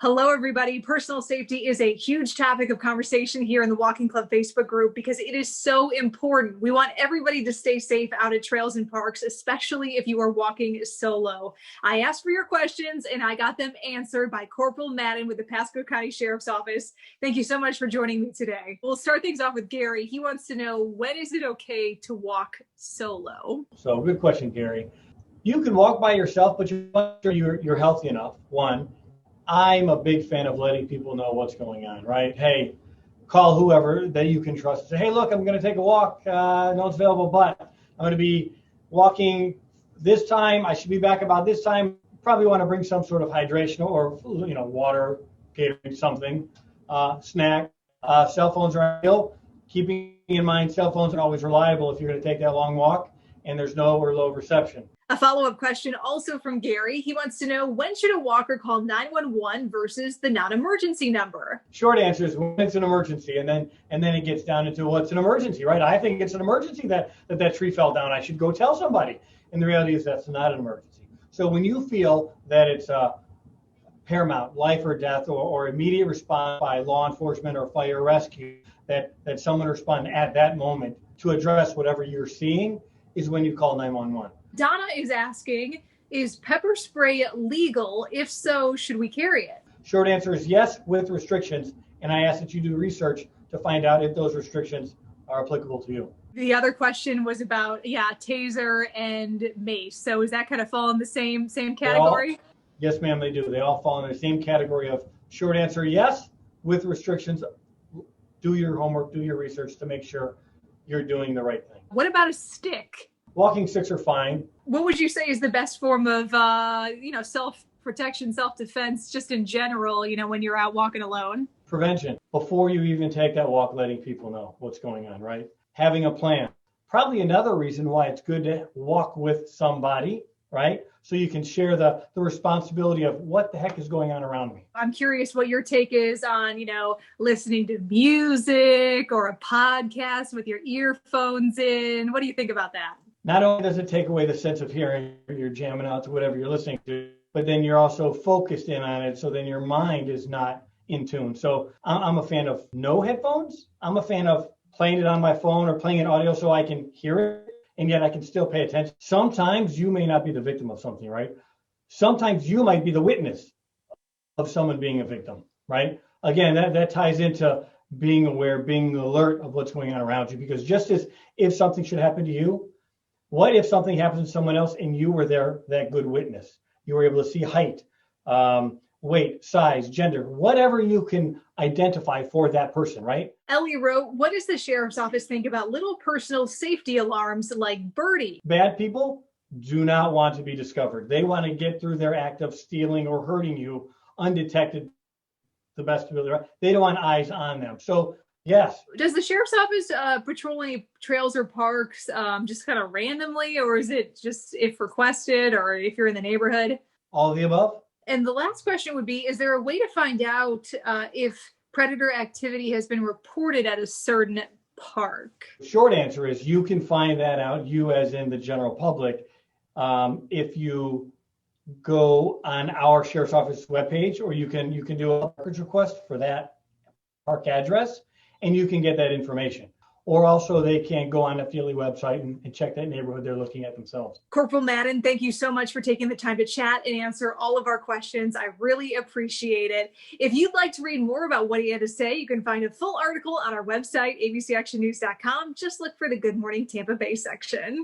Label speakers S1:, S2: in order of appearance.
S1: Hello, everybody. Personal safety is a huge topic of conversation here in the Walking Club Facebook group because it is so important. We want everybody to stay safe out at trails and parks, especially if you are walking solo. I asked for your questions and I got them answered by Corporal Madden with the Pasco County Sheriff's Office. Thank you so much for joining me today. We'll start things off with Gary. He wants to know, when is it okay to walk solo?
S2: So good question, Gary. You can walk by yourself, but you're healthy enough. One, I'm a big fan of letting people know what's going on, right? Hey, call whoever that you can trust. Say, hey, look, I'm going to take a walk. No one's available, but I'm going to be walking this time. I should be back about this time. Probably want to bring some sort of hydration or, water, Gatorade, something, snack. Cell phones are ideal. Keeping in mind, cell phones are always reliable if you're going to take that long walk and there's no or low reception.
S1: A follow-up question also from Gary. He wants to know, when should a walker call 911 versus the non-emergency number?
S2: Short answer is when it's an emergency, and then it gets down into what's an emergency, right? I think it's an emergency that tree fell down. I should go tell somebody. And the reality is that's not an emergency. So when you feel that it's paramount, life or death, or immediate response by law enforcement or fire rescue, that someone respond at that moment to address whatever you're seeing, is when you call 911.
S1: Donna is asking, is pepper spray legal? If so, should we carry it?
S2: Short answer is yes, with restrictions. And I ask that you do research to find out if those restrictions are applicable to you.
S1: The other question was about, taser and mace. So does that kind of fall in the same category?
S2: Yes, ma'am, they do. They all fall in the same category of short answer, yes, with restrictions. Do your homework, do your research to make sure you're doing the right thing.
S1: What about a stick?
S2: Walking sticks are fine.
S1: What would you say is the best form of, self-protection, self-defense, just in general, when you're out walking alone?
S2: Prevention. Before you even take that walk, letting people know what's going on, right? Having a plan. Probably another reason why it's good to walk with somebody, right? So you can share the responsibility of what the heck is going on around me.
S1: I'm curious what your take is on, listening to music or a podcast with your earphones in. What do you think about that?
S2: Not only does it take away the sense of hearing, you're jamming out to whatever you're listening to, but then you're also focused in on it, so then your mind is not in tune. So I'm a fan of no headphones. I'm a fan of playing it on my phone or playing it audio so I can hear it, and yet I can still pay attention. Sometimes you may not be the victim of something, right? Sometimes you might be the witness of someone being a victim, right? Again, that ties into being aware, being alert of what's going on around you, because just as if something should happen to you, what if something happens to someone else and you were there, that good witness? You were able to see height, weight, size, gender, whatever you can identify for that person, right?
S1: Ellie wrote, what does the sheriff's office think about little personal safety alarms like Birdie?
S2: Bad people do not want to be discovered. They want to get through their act of stealing or hurting you undetected the best ability. They don't want eyes on them. So yes.
S1: Does the sheriff's office patrol any trails or parks just kind of randomly, or is it just if requested or if you're in the neighborhood?
S2: All of the above.
S1: And the last question would be, is there a way to find out if predator activity has been reported at a certain park?
S2: Short answer is you can find that out, you as in the general public, if you go on our sheriff's office webpage, or you can do a records request for that park address, and you can get that information. Or also they can go on the Feely website and check that neighborhood they're looking at themselves.
S1: Corporal Madden, thank you so much for taking the time to chat and answer all of our questions. I really appreciate it. If you'd like to read more about what he had to say, you can find a full article on our website, abcactionnews.com. Just look for the Good Morning Tampa Bay section.